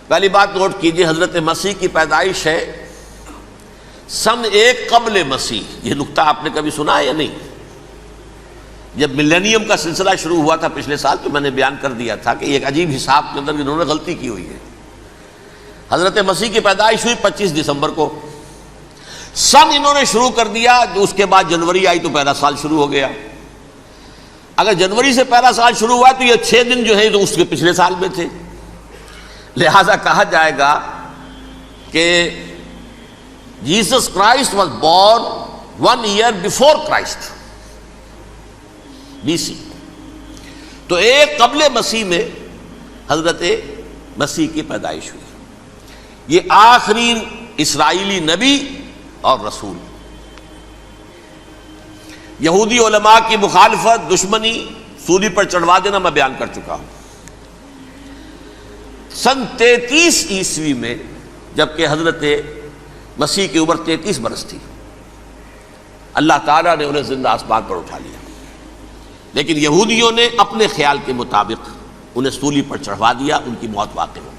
پہلی بات نوٹ کیجئے، حضرت مسیح کی پیدائش ہے سن 1 قبل مسیح۔ یہ نقطہ آپ نے کبھی سنا ہے یا نہیں؟ جب ملینیم کا سلسلہ شروع ہوا تھا پچھلے سال تو میں نے بیان کر دیا تھا کہ ایک عجیب حساب کے اندر انہوں نے غلطی کی ہوئی ہے۔ حضرت مسیح کی پیدائش ہوئی 25 دسمبر کو، سن انہوں نے شروع کر دیا، جو اس کے بعد جنوری آئی تو پہلا سال شروع ہو گیا۔ اگر جنوری سے پہلا سال شروع ہوا تو یہ 6 دن جو ہے تو اس کے پچھلے سال میں تھے، لہذا کہا جائے گا کہ Jesus Christ was born 1 year before Christ, BC۔ تو 1 قبل مسیح میں حضرت مسیح کی پیدائش ہوئی۔ یہ آخری اسرائیلی نبی اور رسول۔ یہودی علماء کی مخالفت، دشمنی، سولی پر چڑھوا دینا میں بیان کر چکا ہوں۔ سن 33 عیسوی میں جبکہ حضرت مسیح کی عمر 33 برس تھی، اللہ تعالیٰ نے انہیں زندہ آسمان پر اٹھا لیا، لیکن یہودیوں نے اپنے خیال کے مطابق انہیں سولی پر چڑھوا دیا، ان کی موت واقع ہو گئی۔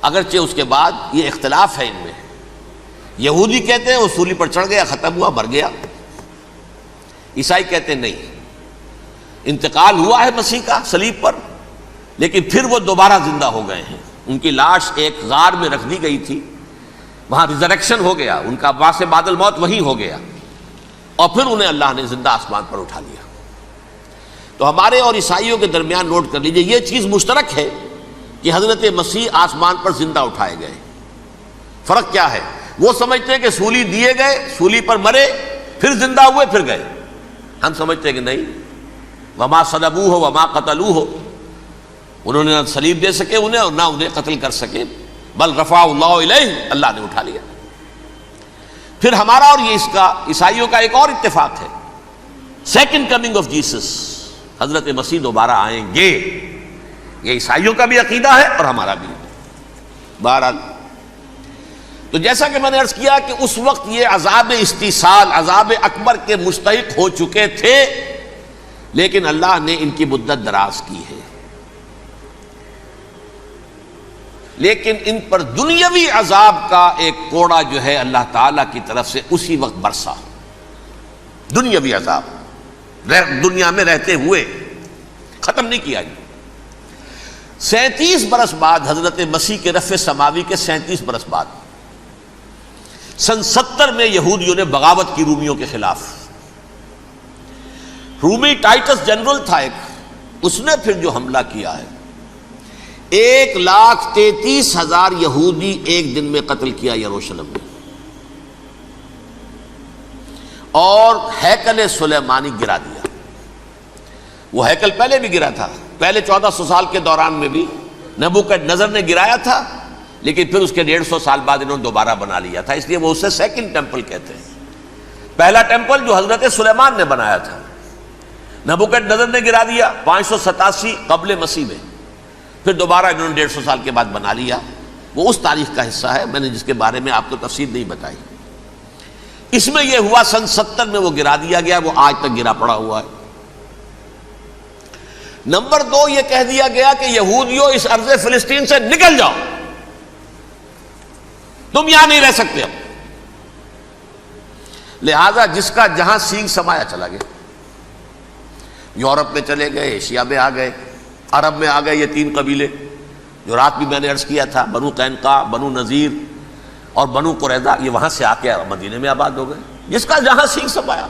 اگرچہ اس کے بعد یہ اختلاف ہے ان میں، یہودی کہتے ہیں وہ سولی پر چڑھ گیا، ختم ہوا، مر گیا۔ عیسائی کہتے ہیں نہیں، انتقال ہوا ہے مسیح کا صلیب پر، لیکن پھر وہ دوبارہ زندہ ہو گئے ہیں۔ ان کی لاش ایک غار میں رکھ دی گئی تھی، وہاں ریزریکشن ہو گیا، ان کا باعث بعد الموت وہیں ہو گیا، اور پھر انہیں اللہ نے زندہ آسمان پر اٹھا لیا۔ تو ہمارے اور عیسائیوں کے درمیان نوٹ کر لیجئے، یہ چیز مشترک ہے کہ حضرت مسیح آسمان پر زندہ اٹھائے گئے۔ فرق کیا ہے؟ وہ سمجھتے ہیں کہ سولی دیے گئے، سولی پر مرے، پھر زندہ ہوئے، پھر گئے۔ ہم سمجھتے ہیں کہ نہیں، وما صلبوہ وما قتلوہ، انہوں نے نہ صلیب دے سکے انہیں اور نہ انہیں قتل کر سکے، بل رفع اللہ الیہ، اللہ نے اٹھا لیا۔ پھر ہمارا اور یہ اس کا عیسائیوں کا ایک اور اتفاق ہے، سیکنڈ کمنگ آف جیسس، حضرت مسیح دوبارہ آئیں گے۔ یہ عیسائیوں کا بھی عقیدہ ہے اور ہمارا بھی۔ بہرحال تو جیسا کہ میں نے عرض کیا کہ اس وقت یہ عذاب استیصال، عذاب اکبر کے مستحق ہو چکے تھے، لیکن اللہ نے ان کی مدت دراز کی ہے، لیکن ان پر دنیاوی عذاب کا ایک کوڑا جو ہے اللہ تعالیٰ کی طرف سے اسی وقت برسا۔ دنیاوی عذاب دنیا میں رہتے ہوئے ختم نہیں کیا گیا۔ 37 برس بعد حضرت مسیح کے رفع سماوی کے 37 برس بعد سن 70 میں یہودیوں نے بغاوت کی رومیوں کے خلاف۔ رومی ٹائٹس جنرل تھا ایک، اس نے پھر جو حملہ کیا ہے، 1,33,000 یہودی ایک دن میں قتل کیا یروشلم میں، اور ہیکل سلیمانی گرا دیا۔ وہ ہیکل پہلے بھی گرا تھا، پہلے 1400 سال کے دوران میں بھی نبوکدنضر نے گرایا تھا، لیکن پھر اس کے 150 سال بعد انہوں نے دوبارہ بنا لیا تھا، اس لیے وہ اسے سیکنڈ ٹیمپل کہتے ہیں۔ پہلا ٹیمپل جو حضرت سلیمان نے بنایا تھا، نبوکدنضر نے گرا دیا 587 قبل مسیح میں، پھر دوبارہ انہوں نے 150 سال کے بعد بنا لیا۔ وہ اس تاریخ کا حصہ ہے، میں نے جس کے بارے میں آپ کو تفصیل نہیں بتائی۔ اس میں یہ ہوا سن 70 میں وہ گرا دیا گیا، وہ آج تک گرا پڑا ہوا ہے۔ نمبر 2، یہ کہہ دیا گیا کہ یہودیوں اس ارض فلسطین سے نکل جاؤ، تم یہاں نہیں رہ سکتے اب۔ لہذا جس کا جہاں سینگ سمایا چلا گیا، یورپ میں چلے گئے، ایشیا میں آ گئے، عرب میں آ گئے۔ یہ 3 قبیلے جو رات بھی میں نے عرض کیا تھا، بنو قینقاع، بنو نذیر اور بنو قریظہ، یہ وہاں سے آ کے مدینے میں آباد ہو گئے۔ جس کا جہاں سینگ سمایا،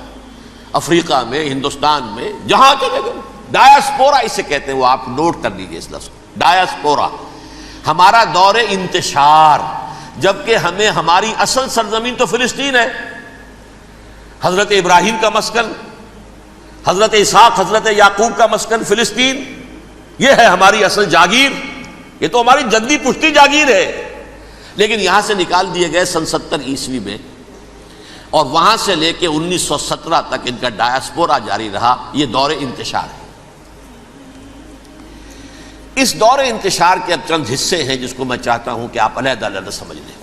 افریقہ میں، ہندوستان میں، جہاں چلے گئے۔ ڈایاسپورا اسے کہتے ہیں، وہ آپ نوٹ کر لیجیے اس لفظ کو، ڈایاسپورا۔ ہمارا دور انتشار، جبکہ ہمیں ہماری اصل سرزمین تو فلسطین ہے، حضرت ابراہیم کا مسکن، حضرت اسحاق، حضرت یعقوب کا مسکن فلسطین، یہ ہے ہماری اصل جاگیر، یہ تو ہماری جدی پشتی جاگیر ہے۔ لیکن یہاں سے نکال دیے گئے سن 70 عیسوی میں، اور وہاں سے لے کے 1917 تک ان کا ڈایاسپورا جاری رہا۔ یہ دور انتشار ہے۔ اس دور انتشار کے اب چند حصے ہیں جس کو میں چاہتا ہوں کہ آپ علیحدہ علیحدہ سمجھ لیں۔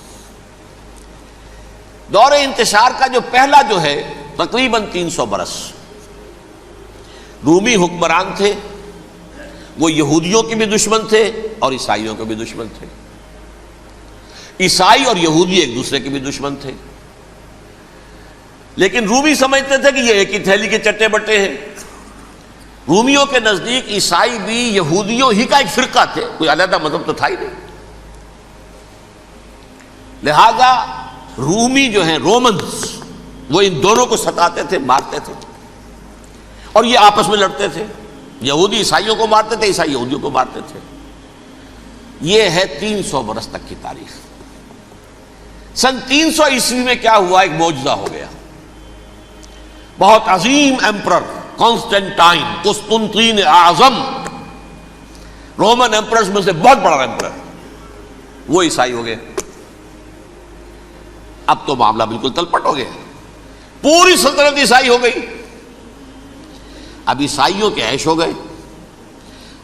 دور انتشار کا جو پہلا جو ہے تقریباً 300 برس، رومی حکمران تھے، وہ یہودیوں کے بھی دشمن تھے اور عیسائیوں کے بھی دشمن تھے. عیسائی اور یہودی ایک دوسرے کے بھی دشمن تھے، لیکن رومی سمجھتے تھے کہ یہ ایک ہی تھیلی کے چٹے بٹے ہیں. رومیوں کے نزدیک عیسائی بھی یہودیوں ہی کا ایک فرقہ تھے، کوئی علیحدہ مذہب تو تھا ہی نہیں. لہذا رومی جو ہیں رومنز، وہ ان دونوں کو ستاتے تھے، مارتے تھے، اور یہ آپس میں لڑتے تھے. یہودی عیسائیوں کو مارتے تھے، عیسائی یہودیوں کو مارتے تھے. یہ ہے 300 برس تک کی تاریخ. سن 300 عیسوی میں کیا ہوا؟ ایک معجزہ ہو گیا. بہت عظیم ایمپرر کانسٹینٹائن، قسطنطین اعظم، رومن ایمپررز میں سے بہت بڑا ایمپرر، وہ عیسائی ہو گئے. اب تو معاملہ بالکل تلپٹ ہو گیا، پوری سلطنت عیسائی ہو گئی. اب عیسائیوں کے عیش ہو گئے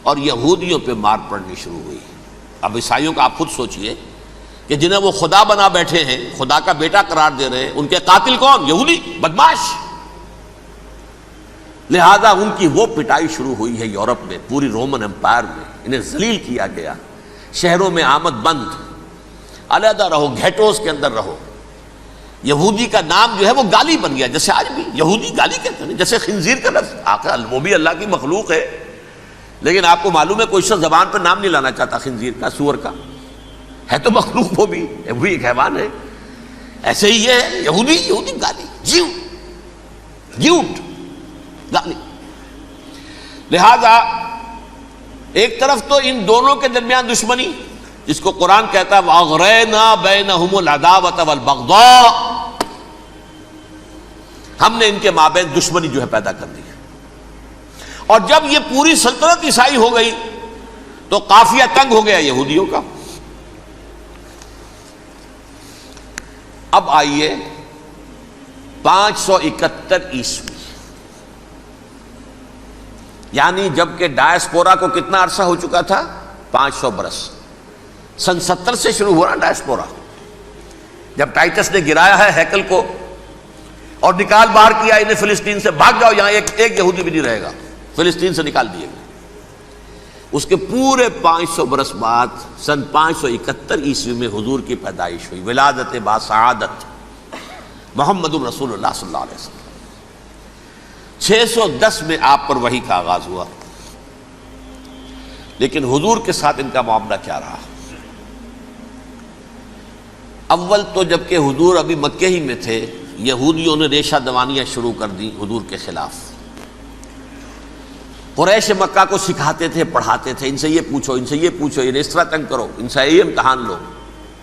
اور یہودیوں پہ مار پڑنی شروع ہوئی. اب عیسائیوں کا آپ خود سوچئے کہ جنہیں وہ خدا بنا بیٹھے ہیں، خدا کا بیٹا قرار دے رہے ہیں، ان کے قاتل کون؟ یہودی بدماش. لہذا ان کی وہ پٹائی شروع ہوئی ہے یورپ میں، پوری رومن امپائر میں. انہیں ذلیل کیا گیا، شہروں میں آمد بند، علیحدہ رہو، گھیٹوز کے اندر رہو. یہودی کا نام جو ہے وہ گالی بن گیا، جیسے آج بھی یہودی گالی کہتے ہیں، جیسے خنزیر کا لفظ. آخر وہ بھی اللہ کی مخلوق ہے، لیکن آپ کو معلوم ہے کوئی شخص زبان پہ نام نہیں لانا چاہتا خنزیر کا، سور کا. ہے تو مخلوق، وہ بھی ایک حیوان ہے. ایسے ہی یہ ہے یہودی، یہودی گالی، جیوٹ گالی. لہذا ایک طرف تو ان دونوں کے درمیان دشمنی، جس کو قرآن کہتا ہے وَأَغْرَيْنَا بَيْنَهُمُ الْعَدَاوَةَ وَالْبَغْضَاءَ، ہم نے ان کے مابین دشمنی جو ہے پیدا کر دی. اور جب یہ پوری سلطنت عیسائی ہو گئی تو قافیہ تنگ ہو گیا یہودیوں کا. اب آئیے 571 عیسوی، یعنی جب کہ ڈائسپورا کو کتنا عرصہ ہو چکا تھا؟ 500 برس. سن 70 سے شروع ہوا نا ڈائسپورا، جب ٹائٹس نے گرایا ہے ہیکل کو اور نکال باہر کیا انہیں فلسطین سے، بھاگ جاؤ یہاں ایک یہودی بھی نہیں رہے گا، فلسطین سے نکال دیے گئے. اس کے پورے 500 برس بعد سن 571 عیسوی میں حضور کی پیدائش ہوئی، ولادت باسعادت محمد الرسول اللہ صلی اللہ علیہ وسلم. 610 میں آپ پر وحی کا آغاز ہوا. لیکن حضور کے ساتھ ان کا معاملہ کیا رہا؟ اول تو جب کہ حضور ابھی مکے ہی میں تھے، یہودیوں نے ریشہ دوانیاں شروع کر دی حضور کے خلاف. قریش مکہ کو سکھاتے تھے، پڑھاتے تھے، ان سے یہ پوچھو، ان سے یہ پوچھو، یہ اس طرح تنگ کرو، ان سے یہ امتحان لو،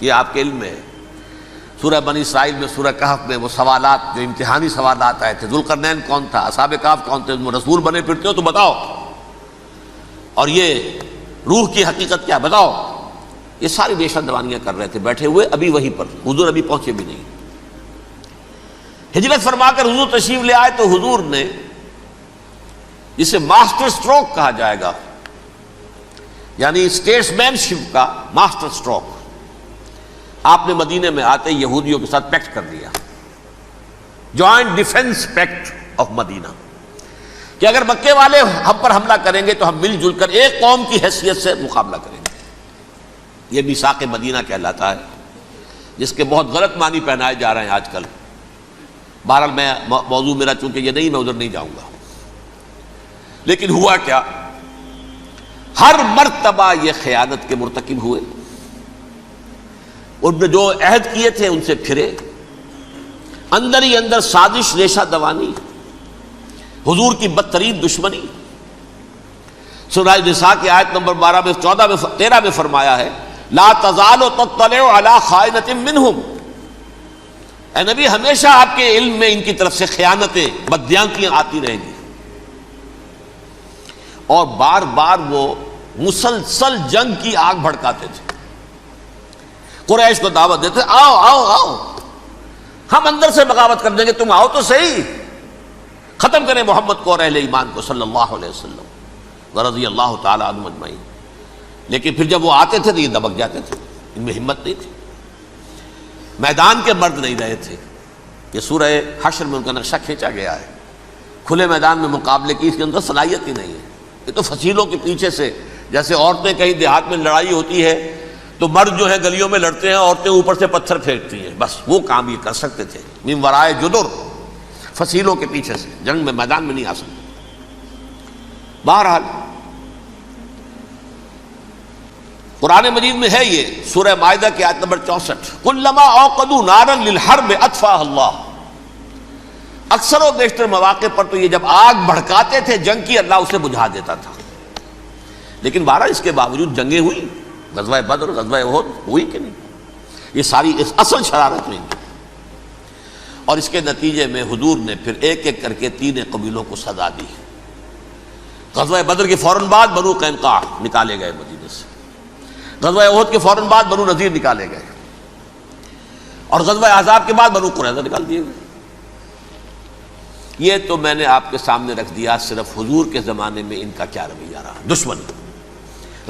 یہ آپ کے علم میں ہے. سورہ بنی اسرائیل میں، سورہ کہف میں وہ سوالات، جو امتحانی سوالات آئے تھے، ذوالقرنین کون تھا، اصحاب کہف کون تھے، تم رسول بنے پھرتے ہو تو بتاؤ، اور یہ روح کی حقیقت کیا بتاؤ. یہ ساری ریشہ دوانیاں کر رہے تھے بیٹھے ہوئے ابھی وہیں پر. حضور ابھی پہنچے بھی نہیں. ہجرت فرما کر حضور تشریف لے آئے تو حضور نے، جسے ماسٹر سٹروک کہا جائے گا، یعنی اسٹیٹس مین شپ کا ماسٹر سٹروک، آپ نے مدینے میں آتے یہودیوں کے ساتھ پیکٹ کر دیا، جوائنٹ ڈیفنس پیکٹ آف مدینہ، کہ اگر مکے والے ہم پر حملہ کریں گے تو ہم مل جل کر ایک قوم کی حیثیت سے مقابلہ کریں گے. یہ میثاق مدینہ کہلاتا ہے، جس کے بہت غلط معنی پہنائے جا رہے ہیں آج کل. بہرحال میں موضوع میرا چونکہ یہ نہیں، میں ادھر نہیں جاؤں گا. لیکن ہوا کیا؟ ہر مرتبہ یہ خیانت کے مرتکب ہوئے، ان نے جو عہد کیے تھے ان سے پھرے، اندر ہی اندر سازش، ریشہ دوانی، حضور کی بدترین دشمنی. سورہ نساء کی آیت نمبر 12 میں 14 میں 13 میں فرمایا ہے لا تزال تطلع علی خائنۃ منہم، اے نبی ہمیشہ آپ کے علم میں ان کی طرف سے خیانتیں، بددیانتیاں آتی رہیں گی. اور بار بار وہ مسلسل جنگ کی آگ بھڑکاتے تھے. قریش کو دعوت دیتے، آؤ آؤ آؤ، ہم اندر سے بغاوت کر دیں گے، تم آؤ تو صحیح، ختم کریں محمد کو اور اہل ایمان کو صلی اللہ علیہ وسلم ورضی اللہ تعالی عنہم اجمعین. لیکن پھر جب وہ آتے تھے تو یہ دبک جاتے تھے، ان میں ہمت نہیں تھی، میدان کے مرد نہیں رہے تھے. یہ سورہ حشر میں ان کا نقشہ کھینچا گیا ہے. کھلے میدان میں مقابلے کی اس کے اندر صلاحیت ہی نہیں ہے. یہ تو فصیلوں کے پیچھے سے جیسے عورتیں کہیں دیہات میں لڑائی ہوتی ہے تو مرد جو ہے گلیوں میں لڑتے ہیں، عورتیں اوپر سے پتھر پھینکتی ہیں، بس وہ کام یہ کر سکتے تھے من ورائے جدر، فصیلوں کے پیچھے سے، جنگ میں میدان میں نہیں آ سکتے۔ بہرحال قرآن مجید میں ہے یہ سورہ مائدہ کی آیت نمبر 64، کلما اوقدوا نارا للحرب اطفاها اللہ۔ اکثر و بیشتر مواقع پر تو یہ جب آگ بھڑکاتے تھے جنگ کی، اللہ اسے بجھا دیتا تھا، لیکن بہرحال اس کے باوجود جنگیں ہوئی، غزوہ بدر، غزوہ احد ہوئی کہ نہیں، یہ ساری اس اصل شرارت ہوئی، اور اس کے نتیجے میں حضور نے پھر ایک ایک کر کے 3 قبیلوں کو سزا دی۔ غزوہ بدر کے فوراً بعد بنو قینقاع نکالے گئے مدینے سے، غزوہ احد کے فوراً بعد بنو نذیر نکالے گئے، اور غزوہ احزاب کے بعد بنو قریظہ نکال دیے گئے۔ یہ تو میں نے آپ کے سامنے رکھ دیا صرف حضور کے زمانے میں ان کا کیا رویہ رہا، دشمنی۔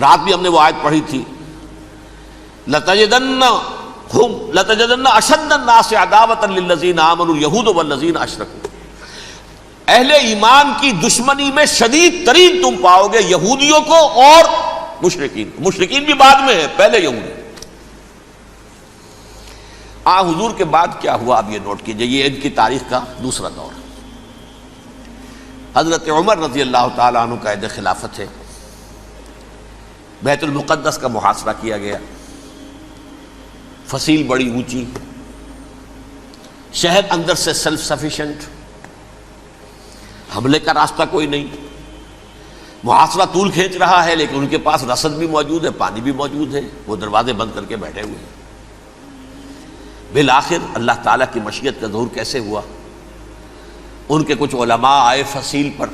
رات بھی ہم نے وہ آیت پڑھی تھی، لَتَجِدَنَّ أَشَدَّ النَّاسِ عَدَاوَةً لِلَّذِينَ آمَنُوا الْيَهُودُ وَالَّذِينَ أَشْرَكُوا۔ اہل ایمان کی دشمنی میں شدید ترین تم پاؤ گے یہودیوں کو اور مشرکین، مشرکین بھی بعد میں ہے، پہلے یہودی۔ حضور کے بعد کیا ہوا اب یہ نوٹ کیجئے، یہ ان کی تاریخ کا دوسرا دور۔ حضرت عمر رضی اللہ تعالیٰ عنہ کا عہد خلافت ہے، بیت المقدس کا محاصرہ کیا گیا، فصیل بڑی اونچی، شہر اندر سے سیلف سفیشینٹ، حملے کا راستہ کوئی نہیں، محاصرہ طول کھینچ رہا ہے لیکن ان کے پاس رسد بھی موجود ہے، پانی بھی موجود ہے، وہ دروازے بند کر کے بیٹھے ہوئے ہیں۔ بالآخر اللہ تعالیٰ کی مشیت کا ظہور کیسے ہوا، ان کے کچھ علماء آئے فصیل پر،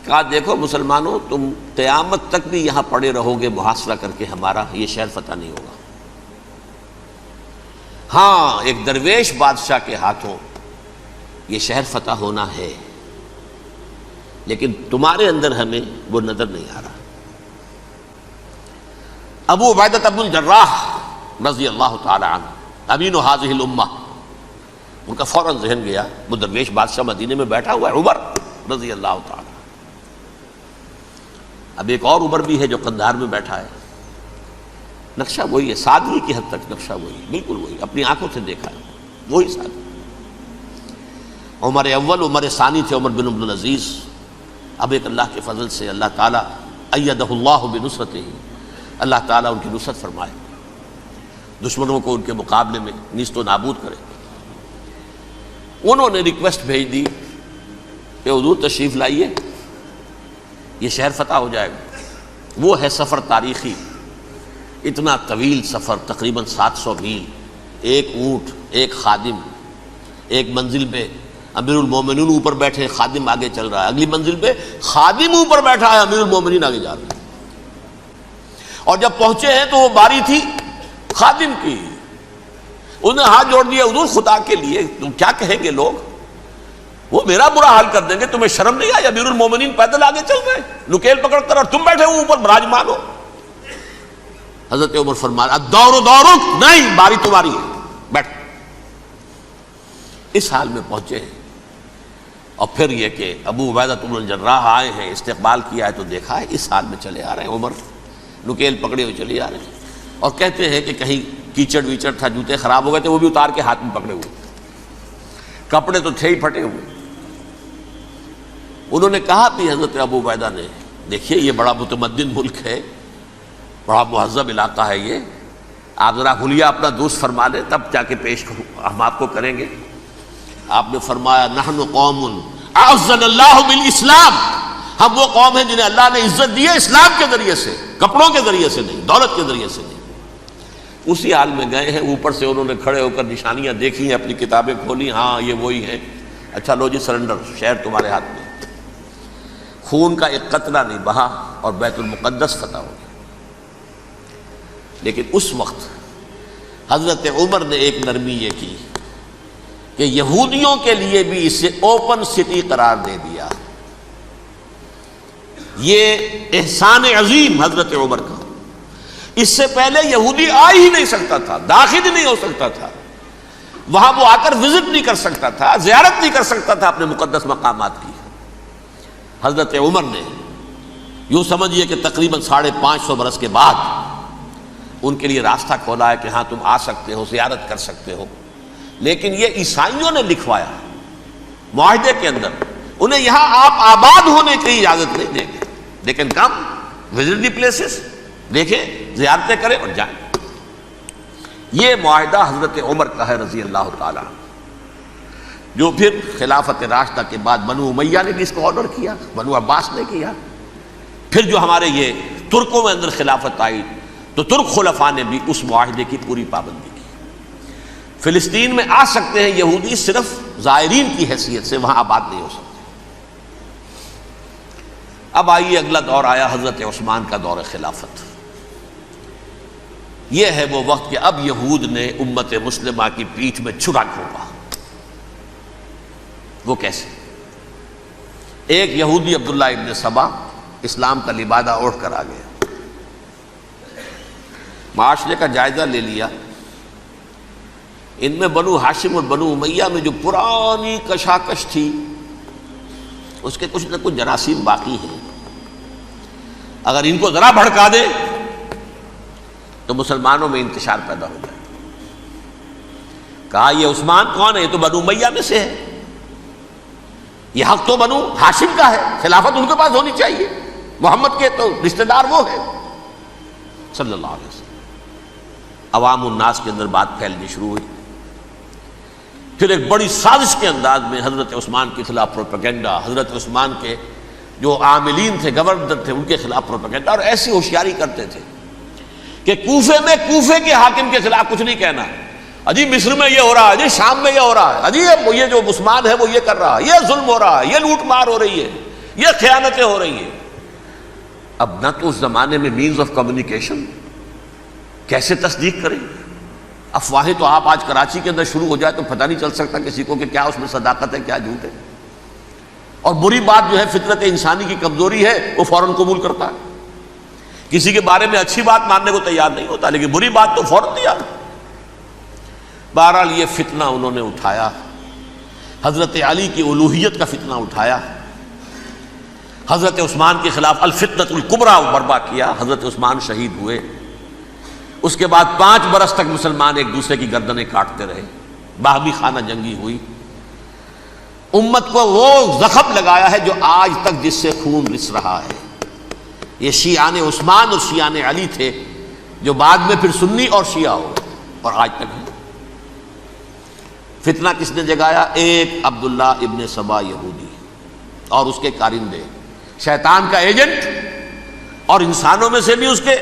کہا دیکھو مسلمانوں تم قیامت تک بھی یہاں پڑے رہو گے محاصرہ کر کے، ہمارا یہ شہر فتح نہیں ہوگا۔ ہاں ایک درویش بادشاہ کے ہاتھوں یہ شہر فتح ہونا ہے، لیکن تمہارے اندر ہمیں وہ نظر نہیں آ رہا۔ ابو عبیدہ بن الجراح رضی اللہ تعالی عنہ، امین هذه الامہ، ان کا فوراً ذہن گیا وہ درویش بادشاہ مدینے میں بیٹھا ہوا ہے عمر رضی اللہ تعالی۔ اب ایک اور عمر بھی ہے جو قندھار میں بیٹھا ہے، نقشہ وہی ہے، سادگی کی حد تک نقشہ وہی، بالکل وہی، اپنی آنکھوں سے دیکھا ہے وہی سادگی۔ عمر اول، عمر ثانی تھے عمر بن عبد العزیز۔ اب ایک اللہ کے فضل سے اللہ تعالیٰ ایدہ اللہ بنصرتہ، اللہ تعالیٰ ان کی نصرت فرمائے، دشمنوں کو ان کے مقابلے میں نیست و نابود کرے۔ انہوں نے ریکویسٹ بھیج دی کہ حضور تشریف لائیے، یہ شہر فتح ہو جائے گا۔ وہ ہے سفر تاریخی، اتنا طویل سفر، تقریباً 700 میل، ایک اونٹ، ایک خادم، ایک منزل پہ امیر المومنین اوپر بیٹھے، خادم آگے چل رہا ہے، اگلی منزل پہ خادم اوپر بیٹھا ہے، امیر المومنین آگے جا رہے ہیں، اور جب پہنچے ہیں تو وہ باری تھی خادم کی، انہوں نے ہاتھ جوڑ دیا، حضور خدا کے لیے تم کیا کہیں گے لوگ، وہ میرا برا حال کر دیں گے، تمہیں شرم نہیں آئی، امیر المومنین پیدل آگے چل رہے ہیں نکیل پکڑ کر، اور تم بیٹھے ہو اوپر براجمان ہو۔ حضرت عمر فرمایا الدور دورک، نہیں باری تمہاری ہے، بیٹھ۔ اس حال میں پہنچے ہیں، اور پھر یہ کہ ابو عبیدہ بن الجراح آئے ہیں، استقبال کیا ہے تو دیکھا ہے اس حال میں چلے آ رہے ہیں، عمر نکیل پکڑے ہوئے چلے آ رہے ہیں، اور کہتے ہیں کہ کہیں کیچڑ ویچڑ تھا، جوتے خراب ہو گئے تھے، وہ بھی اتار کے ہاتھ میں پکڑے ہوئے، کپڑے تو تھے ہی پھٹے ہوئے۔ انہوں نے کہا بھی حضرت ابو عبیدہ نے، دیکھیے یہ بڑا متمدن ملک ہے، بڑا مہذب علاقہ ہے یہ، آپ ذرا حلیہ اپنا دوست فرما لیں تب جا کے پیش ہم آپ کو کریں گے۔ آپ نے فرمایا نحن قوم اعزنا اللہ بالاسلام، ہم وہ قوم ہیں جنہیں اللہ نے عزت دی ہے اسلام کے ذریعے سے، کپڑوں کے ذریعے سے نہیں، دولت کے ذریعے سے نہیں۔ اسی حال میں گئے ہیں، اوپر سے انہوں نے کھڑے ہو کر نشانیاں دیکھی ہیں، اپنی کتابیں کھولی، ہاں یہ وہی ہیں، اچھا لو جی سرنڈر، شہر تمہارے ہاتھ میں۔ خون کا ایک قطرہ نہیں بہا اور بیت المقدس فتح ہو گیا۔ لیکن اس وقت حضرت عمر نے ایک نرمی یہ کی کہ یہودیوں کے لیے بھی اسے اوپن سٹی قرار دے دیا۔ یہ احسان عظیم حضرت عمر کا، اس سے پہلے یہودی آ ہی نہیں سکتا تھا، داخل ہی نہیں ہو سکتا تھا، وہاں وہ آ کر وزٹ نہیں کر سکتا تھا، زیارت نہیں کر سکتا تھا اپنے مقدس مقامات کی۔ حضرت عمر نے یوں سمجھیے کہ تقریباً 550 برس کے بعد ان کے لیے راستہ کھولا ہے کہ ہاں تم آ سکتے ہو، زیارت کر سکتے ہو. لیکن یہ عیسائیوں نے لکھوایا معاہدے کے اندر، انہیں یہاں آپ آباد ہونے کی اجازت نہیں دیں گے، لیکن کم وزٹ دی پلیسز، دیکھیں، زیارتیں کریں اور جائیں. یہ معاہدہ حضرت عمر کا ہے رضی اللہ تعالیٰ، جو پھر خلافت راشدہ کے بعد بنو امیہ نے بھی اس کو آنر کیا، بنو عباس نے کیا. پھر جو ہمارے یہ ترکوں میں اندر خلافت آئی تو ترک خلفاء نے بھی اس معاہدے کی پوری پابندی کی. فلسطین میں آ سکتے ہیں یہودی صرف زائرین کی حیثیت سے، وہاں آباد نہیں ہو سکتے. اب آئیے اگلا دور آیا حضرت عثمان کا دور خلافت. یہ ہے وہ وقت کہ اب یہود نے امت مسلمہ کی پیٹھ میں چھرا گھونپا. وہ کیسے؟ ایک یہودی عبداللہ ابن سبا اسلام کا لبادہ اوڑھ کر آ گیا، معاشرے کا جائزہ لے لیا. ان میں بنو ہاشم اور بنو امیہ میں جو پرانی کشاکش تھی اس کے کچھ نہ کچھ جراثیم باقی ہیں. اگر ان کو ذرا بھڑکا دے تو مسلمانوں میں انتشار پیدا ہو جائے. کہا یہ عثمان کون ہے؟ یہ تو بنو امیہ میں سے ہے، یہ حق تو بنو ہاشم کا ہے، خلافت ان کے پاس ہونی چاہیے، محمد کے تو رشتہ دار وہ ہے صلی اللہ علیہ وسلم. عوام الناس کے اندر بات پھیلنی شروع ہوئی. پھر ایک بڑی سازش کے انداز میں حضرت عثمان کے خلاف پروپیگنڈا، حضرت عثمان کے جو عاملین تھے، گورنر تھے، ان کے خلاف پروپیگنڈا، اور ایسی ہوشیاری کرتے تھے کہ کوفے میں کوفے کے حاکم کے خلاف کچھ نہیں کہنا. اجی مصر میں یہ ہو رہا ہے، اجی شام میں یہ ہو رہا ہے، اجی یہ جو عثمان ہے وہ یہ کر رہا ہے، یہ ظلم ہو رہا ہے، یہ لوٹ مار ہو رہی ہے، یہ خیانتیں ہو رہی ہیں. اب نہ تو اس زمانے میں مینز آف کمیونیکیشن، کیسے تصدیق کریں؟ افواہیں تو آپ آج کراچی کے اندر شروع ہو جائے تو پتہ نہیں چل سکتا کسی کو کہ کیا اس میں صداقت ہے کیا جھوٹ ہے. اور بری بات جو ہے فطرت انسانی کی کمزوری ہے، وہ فوراً قبول کرتا ہے. کسی کے بارے میں اچھی بات ماننے کو تیار نہیں ہوتا، لیکن بری بات تو فوراً تیار. بہرحال یہ فتنہ انہوں نے اٹھایا، حضرت علی کی الوہیت کا فتنہ اٹھایا، حضرت عثمان کے خلاف الفتنۃ الکبریٰ برپا کیا. حضرت عثمان شہید ہوئے. اس کے بعد 5 برس تک مسلمان ایک دوسرے کی گردنیں کاٹتے رہے، باہمی خانہ جنگی ہوئی. امت کو وہ زخم لگایا ہے جو آج تک جس سے خون رس رہا ہے. یہ شیعان عثمان اور شیعان علی تھے جو بعد میں پھر سنی اور شیعہ ہو اور آج تک ہے. فتنہ کس نے جگایا؟ ایک عبداللہ ابن سبا یہودی اور اس کے کارندے، شیطان کا ایجنٹ، اور انسانوں میں سے بھی اس کے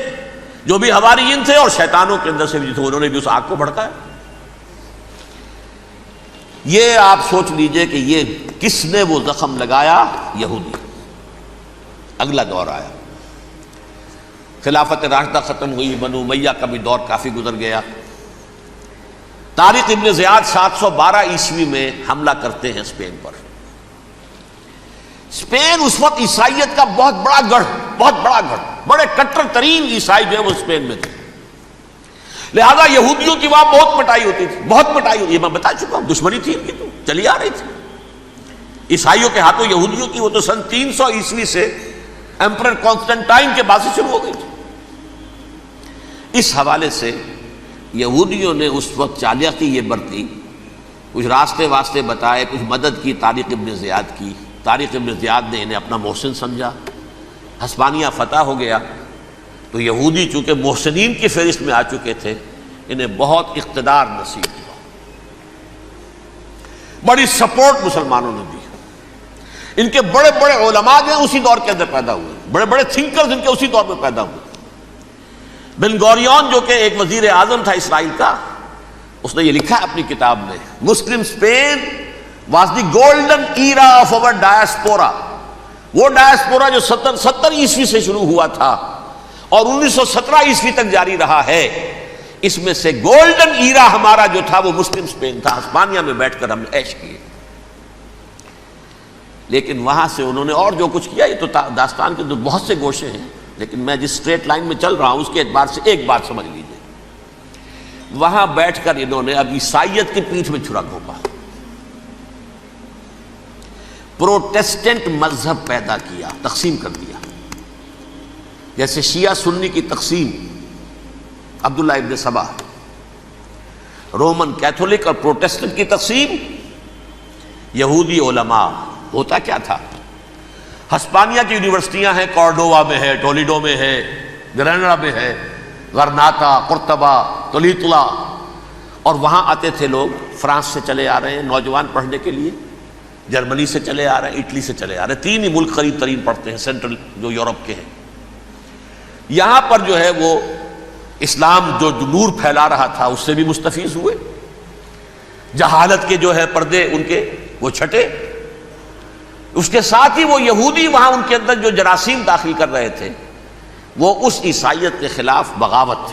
جو بھی حواریین تھے اور شیطانوں کے اندر سے بھی تھے، انہوں نے بھی اس آگ کو بھڑکایا. یہ آپ سوچ لیجئے کہ یہ کس نے وہ زخم لگایا؟ یہودی. اگلا دور آیا، خلافت راشدہ ختم ہوئی، بنو امیہ کا بھی دور کافی گزر گیا. طارق ابن زیاد 712 عیسوی میں حملہ کرتے ہیں اسپین پر. اسپین اس وقت عیسائیت کا بہت بڑا گڑھ، بہت بڑا گڑھ، بڑے کٹر ترین عیسائی جو ہے وہ اسپین میں تھے. لہذا یہودیوں کی وہاں بہت پٹائی ہوتی تھی، بہت پٹائی ہوتی. یہ میں بتا چکا ہوں، دشمنی تھی ان کی تو چلی آ رہی تھی عیسائیوں کے ہاتھوں یہودیوں کی. وہ تو سن 300 عیسوی سے ایمپرر کانسٹنٹائن کے بعد سے شروع ہو گئی تھی. اس حوالے سے یہودیوں نے اس وقت چالاکی یہ برتی، کچھ راستے واسطے بتائے، کچھ مدد کی طارق ابن زیاد کی. طارق ابن زیاد نے انہیں اپنا محسن سمجھا. ہسپانیہ فتح ہو گیا تو یہودی چونکہ محسنین کی فہرست میں آ چکے تھے، انہیں بہت اقتدار نصیب ہوا. بڑی سپورٹ مسلمانوں نے دی. ان کے بڑے بڑے علماء جو ہیں اسی دور کے اندر پیدا ہوئے، بڑے بڑے تھنکرز ان کے اسی دور میں پیدا ہوئے. بن گوریون جو کہ ایک وزیر اعظم تھا اسرائیل کا، اس نے یہ لکھا اپنی کتاب میں، Muslim Spain was the golden era of our diaspora. وہ ڈائسپورا جو 70 عیسوی سے شروع ہوا تھا اور 1917 عیسوی تک جاری رہا ہے، اس میں سے گولڈن ایرا ہمارا جو تھا وہ مسلم اسپین تھا. ہسپانیہ میں بیٹھ کر ہم نے عیش کیے. لیکن وہاں سے انہوں نے اور جو کچھ کیا، یہ تو داستان کے اندر بہت سے گوشے ہیں، لیکن میں جس اسٹریٹ لائن میں چل رہا ہوں اس کے اعتبار سے ایک بات سمجھ لیجیے. وہاں بیٹھ کر انہوں نے اب عیسائیت کی پیٹھ میں چھرا گھونپا، پروٹیسٹنٹ مذہب پیدا کیا، تقسیم کر دیا. جیسے شیعہ سنی کی تقسیم، عبداللہ ابن سبا، رومن کیتھولک اور پروٹیسٹنٹ کی تقسیم، یہودی علماء. ہوتا کیا تھا؟ ہسپانیہ کی یونیورسٹیاں ہیں، کارڈووا میں ہے، ٹولیڈو میں ہے، گریناڈا میں ہے، غرناطہ، قرطبہ، تولیتلا، اور وہاں آتے تھے لوگ. فرانس سے چلے آ رہے ہیں نوجوان پڑھنے کے لیے، جرمنی سے چلے آ رہے ہیں، اٹلی سے چلے آ رہے ہیں. 3 ہی ملک قریب ترین پڑھتے ہیں سینٹرل جو یورپ کے ہیں. یہاں پر جو ہے وہ اسلام جو نور پھیلا رہا تھا اس سے بھی مستفیض ہوئے. جہالت کے جو ہے پردے ان کے وہ چھٹے. اس کے ساتھ ہی وہ یہودی وہاں ان کے اندر جو جراثیم داخل کر رہے تھے وہ اس عیسائیت کے خلاف بغاوت،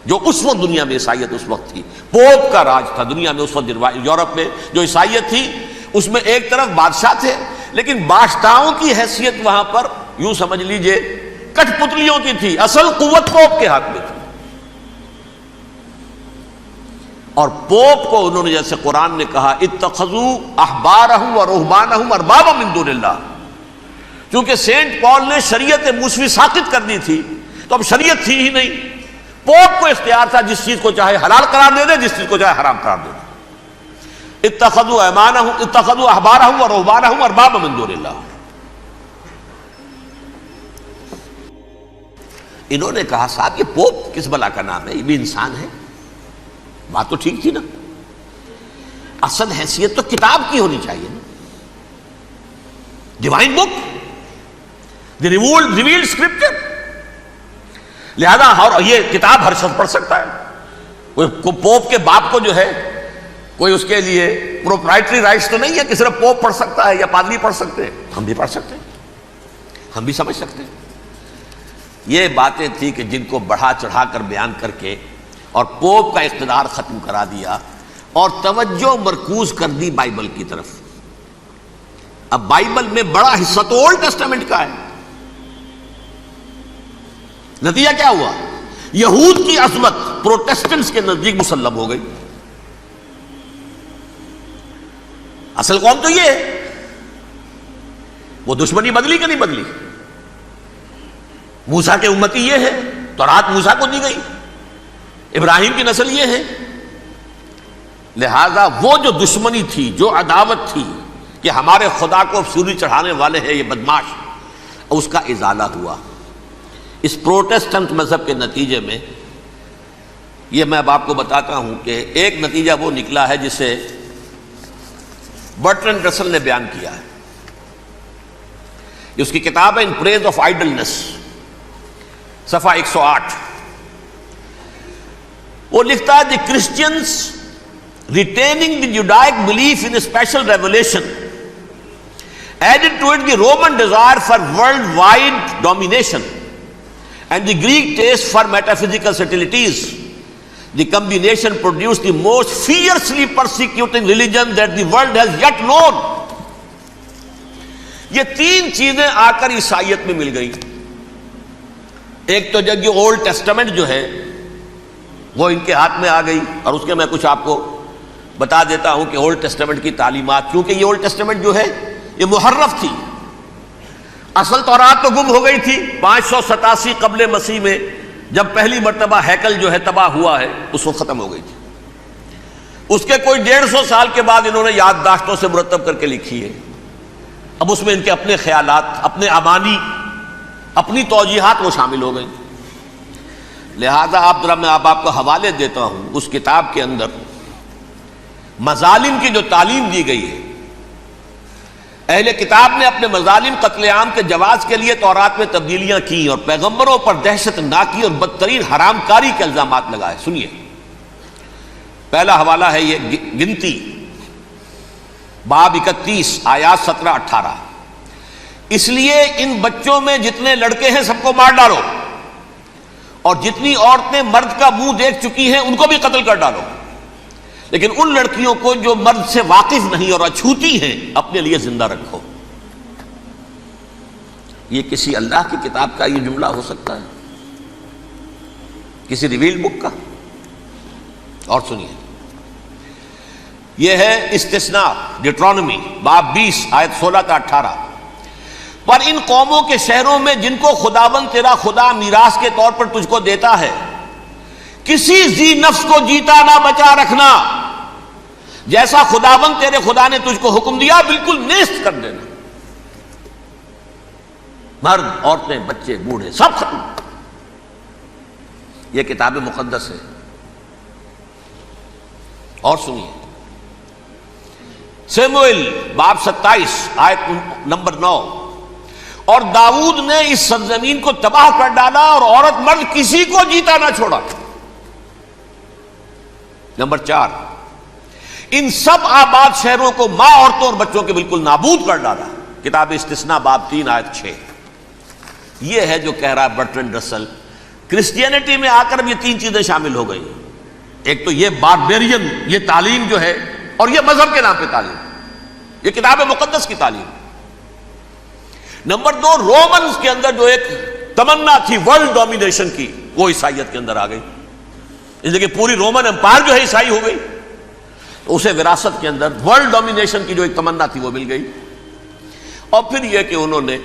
جو اس وقت دنیا میں عیسائیت اس وقت تھی. پوپ کا راج تھا دنیا میں اس وقت. یورپ میں جو عیسائیت تھی اس میں ایک طرف بادشاہ تھے، لیکن بادشاہوں کی حیثیت وہاں پر یوں سمجھ لیجئے کٹ پتلیوں کی تھی. اصل قوت پوپ کے ہاتھ میں تھی. اور پوپ کو انہوں نے جیسے قرآن نے کہا اتخذوا احبارهم ورهبانهم اربابا من دون اللہ، چونکہ سینٹ پال نے شریعت موسوی ساقط کر دی تھی تو اب شریعت تھی ہی نہیں. پوپ کو اختیار تھا جس چیز کو چاہے حلال قرار دے دے، جس چیز کو چاہے حرام قرار دے دے. اتخذوا احبارهم ورهبانهم اربابا من دون اللہ. انہوں نے کہا صاحب یہ پوپ کس بلا کا نام ہے، یہ بھی انسان ہے. بات تو ٹھیک تھی نا. اصل حیثیت تو کتاب کی ہونی چاہیے نا، ڈیوائن بک، دی ریویلڈ اسکرپچر. لہذا اور یہ کتاب ہر شخص پڑھ سکتا ہے. کوئی پوپ کے باپ کو جو ہے کوئی اس کے لیے پروپرائٹری رائٹس تو نہیں ہے کہ صرف پوپ پڑھ سکتا ہے یا پادری پڑھ سکتے ہیں. ہم بھی پڑھ سکتے ہیں، ہم بھی سمجھ سکتے ہیں. یہ باتیں تھی کہ جن کو بڑھا چڑھا کر بیان کر کے اور پوپ کا اقتدار ختم کرا دیا اور توجہ مرکوز کر دی بائبل کی طرف. اب بائبل میں بڑا حصہ تو اولڈ ٹیسٹامنٹ کا ہے. نتیجہ کیا ہوا؟ یہود کی عظمت پروٹیسٹنٹس کے نزدیک مسلم ہو گئی. اصل قوم تو یہ ہے. وہ دشمنی بدلی کہ نہیں بدلی؟ موسیٰ کے امتی یہ ہے، تورات موسیٰ کو دی گئی، ابراہیم کی نسل یہ ہے. لہذا وہ جو دشمنی تھی، جو عداوت تھی کہ ہمارے خدا کو سولی چڑھانے والے ہیں یہ بدماش، اس کا ازالہ ہوا اس پروٹیسٹنٹ مذہب کے نتیجے میں. یہ میں اب آپ کو بتاتا ہوں کہ ایک نتیجہ وہ نکلا ہے جسے برٹرنڈ رسل نے بیان کیا ہے. اس کی کتاب ہے ان پریز آف آئیڈلنس، صفحہ 108. وہ لکھتا ہے the Christians retaining the Judaic belief in special revelation added to it the Roman desire for world wide domination and the Greek taste for metaphysical subtleties. The combination produce the most fiercely persecuting religion that the world has yet known. یہ 3 چیزیں آ کر عیسائیت میں مل گئی. ایک تو جب یہ اولڈ ٹیسٹامنٹ جو ہے وہ ان کے ہاتھ میں آ گئی، اور اس کے میں کچھ آپ کو بتا دیتا ہوں کہ اولڈ ٹیسٹامنٹ کی تعلیمات، کیونکہ یہ اولڈ ٹیسٹامنٹ جو ہے یہ محرف تھی. اصل تورات تو گم ہو گئی تھی 587 قبل مسیح میں، جب پہلی مرتبہ ہیکل جو ہے تباہ ہوا ہے اس وقت ختم ہو گئی تھی. اس کے کوئی 150 سال کے بعد انہوں نے یادداشتوں سے مرتب کر کے لکھی ہے. اب اس میں ان کے اپنے خیالات، اپنے امانی، اپنی توجیحات وہ شامل ہو گئی. لہذا میں آپ کو حوالے دیتا ہوں اس کتاب کے اندر مظالم کی جو تعلیم دی گئی ہے. اہل کتاب نے اپنے مظالم قتل عام کے جواز کے لیے تورات میں تبدیلیاں کی اور پیغمبروں پر دہشت ناکی اور بدترین حرام کاری کے الزامات لگائے. سنیے، پہلا حوالہ ہے یہ گنتی باب 31 آیات 17-18. اس لیے ان بچوں میں جتنے لڑکے ہیں سب کو مار ڈالو، اور جتنی عورتیں مرد کا منہ دیکھ چکی ہیں ان کو بھی قتل کر ڈالو، لیکن ان لڑکیوں کو جو مرد سے واقف نہیں اور اچھوتی ہیں اپنے لیے زندہ رکھو. یہ کسی اللہ کی کتاب کا یہ جملہ ہو سکتا ہے؟ کسی ریویل بک کا؟ اور سنیے، یہ ہے استثناء ڈیٹرانومی باب 20 آیت 16-18. پر ان قوموں کے شہروں میں جن کو خداوند تیرا خدا میراث کے طور پر تجھ کو دیتا ہے، کسی ذی نفس کو جیتا نہ بچا رکھنا، جیسا خداوند تیرے خدا نے تجھ کو حکم دیا بالکل نیست کر دینا، مرد، عورتیں، بچے، بوڑھے سب ختم۔ یہ کتاب مقدس ہے۔ اور سنیے سموئیل باب 27 آیت نمبر 9، اور داؤد نے اس سرزمین کو تباہ کر ڈالا اور عورت مرد کسی کو جیتا نہ چھوڑا۔ نمبر 4، ان سب آباد شہروں کو ماں، عورتوں اور بچوں کے بالکل نابود کر ڈالا۔ کتاب استثناء باب 3 آیت 6۔ یہ ہے جو کہہ رہا ہے برٹرنڈ رسل، کرسچینٹی میں آ کر اب یہ تین چیزیں شامل ہو گئی۔ ایک تو یہ باربیرین، یہ تعلیم جو ہے، اور یہ مذہب کے نام پہ تعلیم، یہ کتاب مقدس کی تعلیم۔ نمبر 2، رومنز کے اندر جو ایک تمنا تھی ورلڈ ڈومینیشن کی، وہ عیسائیت کے اندر آ گئی، اس لیے کہ پوری رومن امپائر جو ہے عیسائی ہو گئی، اسے وراثت کے اندر ورلڈ ڈومینیشن کی جو ایک تمنا تھی وہ مل گئی۔ اور پھر یہ کہ انہوں نے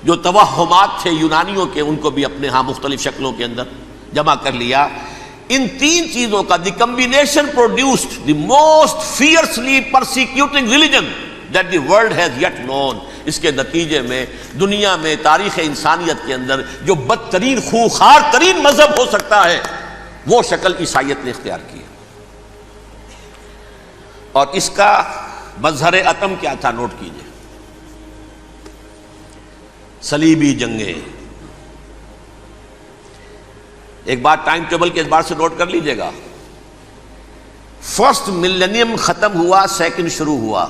جو توہمات تھے یونانیوں کے، ان کو بھی اپنے ہاں مختلف شکلوں کے اندر جمع کر لیا۔ ان تین چیزوں کا the combination produced the most fiercely persecuting religion that the world has yet known. اس کے نتیجے میں دنیا میں تاریخ انسانیت کے اندر جو بدترین خوخار ترین مذہب ہو سکتا ہے، وہ شکل عیسائیت نے اختیار کی۔ اور اس کا مظہر عتم کیا تھا، نوٹ کیجئے، صلیبی جنگیں۔ ایک بات ٹائم ٹیبل کے اعتبار سے نوٹ کر لیجئے گا، فرسٹ ملینیم ختم ہوا، سیکنڈ شروع ہوا۔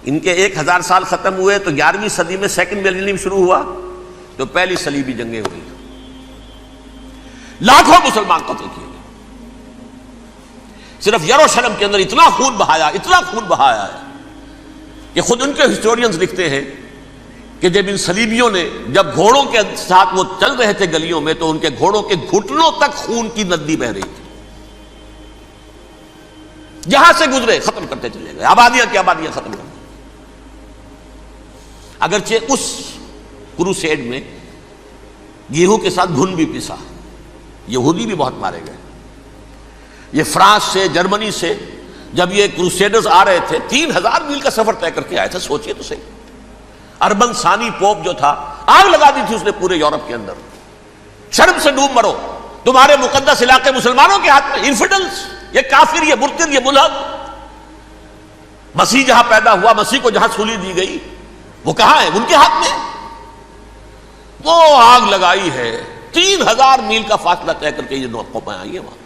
ان کے 1000 سال ختم ہوئے تو 11ویں صدی میں سیکنڈ ملینیم شروع ہوا، تو پہلی صلیبی جنگیں ہوئی، لاکھوں مسلمان قتل کیے گئے۔ صرف یروشلم کے اندر اتنا خون بہایا، اتنا خون بہایا ہے کہ خود ان کے ہسٹورینز لکھتے ہیں کہ جب ان صلیبیوں نے جب گھوڑوں کے ساتھ وہ چل رہے تھے گلیوں میں، تو ان کے گھوڑوں کے گھٹنوں تک خون کی ندی بہ رہی تھی، جہاں سے گزرے ختم کرتے چلے گئے، آبادیاں کی آبادیاں ختم کر دی۔ اگرچہ اس کروسیڈ میں گیہوں کے ساتھ گھن بھی پسا، یہودی بھی بہت مارے گئے۔ یہ فرانس سے، جرمنی سے جب یہ کروسیڈرز آ رہے تھے، 3000 میل کا سفر طے کر کے آئے تھے، سوچئے تو صحیح۔ اربن ثانی پوپ جو تھا، آگ لگا دی تھی اس نے پورے یورپ کے اندر، شرم سے ڈوب مرو، تمہارے مقدس علاقے مسلمانوں کے ہاتھ میں، انفیڈلز، یہ کافر، یہ مرتد، یہ ملحد۔ مسیح جہاں پیدا ہوا، مسیح کو جہاں سولی دی گئی، وہ کہاں ہے؟ ان کے ہاتھ میں۔ وہ آگ لگائی ہے، 3000 میل کا فاصلہ طے کر کے یہ قومیں آئی ہیں وہاں،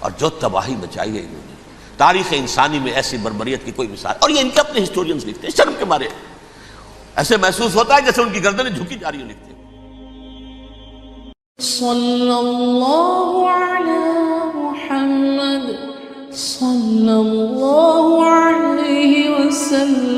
اور جو تباہی مچائی ہے انہوں نے، تاریخ انسانی میں ایسی بربریت کی کوئی مثال۔ اور یہ ان کے اپنے ہسٹورینز لکھتے ہیں، شرم کے مارے ایسے محسوس ہوتا ہے جیسے ان کی گردنیں جھکی جا رہی ہیں، لکھتے ہیں۔ صلی اللہ علی محمد صلی اللہ علیہ وسلم۔